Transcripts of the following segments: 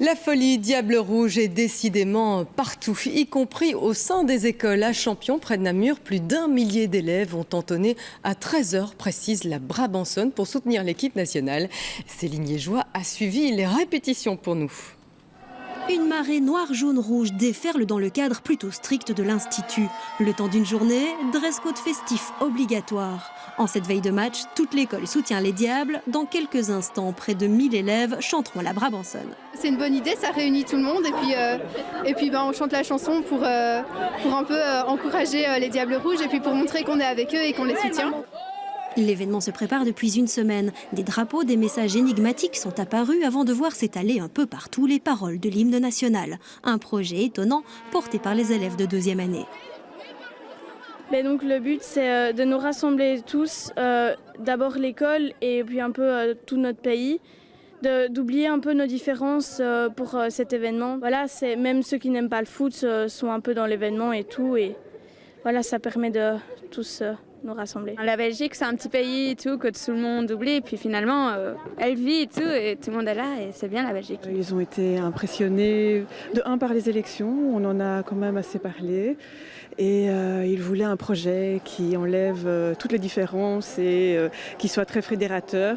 La folie Diable Rouge est décidément partout, y compris au sein des écoles. À Champion, près de Namur, plus d'1 millier d'élèves ont entonné à 13h, précise la Brabançonne, pour soutenir l'équipe nationale. Céline Liégeois a suivi les répétitions pour nous. Une marée noire, jaune, rouge déferle dans le cadre plutôt strict de l'Institut. Le temps d'une journée, dress code festif obligatoire. En cette veille de match, toute l'école soutient les Diables. Dans quelques instants, près de 1000 élèves chanteront la Brabançonne. C'est une bonne idée, ça réunit tout le monde et puis on chante la chanson pour un peu encourager les Diables Rouges et puis pour montrer qu'on est avec eux et qu'on les soutient. L'événement se prépare depuis une semaine. Des drapeaux, des messages énigmatiques sont apparus avant de voir s'étaler un peu partout les paroles de l'hymne national. Un projet étonnant porté par les élèves de 2e année. Mais donc le but c'est de nous rassembler tous, d'abord l'école et puis un peu tout notre pays, d'oublier un peu nos différences pour cet événement. Voilà, même ceux qui n'aiment pas le foot sont un peu dans l'événement et tout, et voilà, ça permet de tous nous rassembler. La Belgique, c'est un petit pays et tout, que tout le monde oublie, et puis finalement, elle vit et tout le monde est là, et c'est bien la Belgique. Ils ont été impressionnés, par les élections, on en a quand même assez parlé, et ils voulaient un projet qui enlève toutes les différences et qui soit très fédérateur.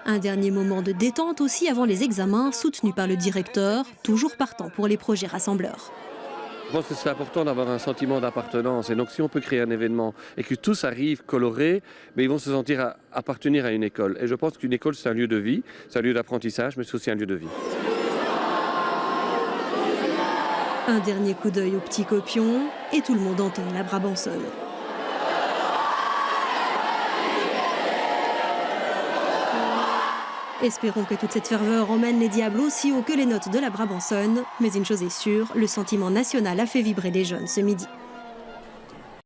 Un dernier moment de détente aussi avant les examens, soutenu par le directeur, toujours partant pour les projets rassembleurs. Je pense que c'est important d'avoir un sentiment d'appartenance, et donc si on peut créer un événement et que tous arrivent colorés, mais ils vont se sentir appartenir à une école. Et je pense qu'une école, c'est un lieu de vie, c'est un lieu d'apprentissage, mais c'est aussi un lieu de vie. Un dernier coup d'œil au petit copion et tout le monde entonne la Brabançonne. Espérons que toute cette ferveur emmène les Diables aussi haut que les notes de la Brabançonne. Mais une chose est sûre, le sentiment national a fait vibrer les jeunes ce midi.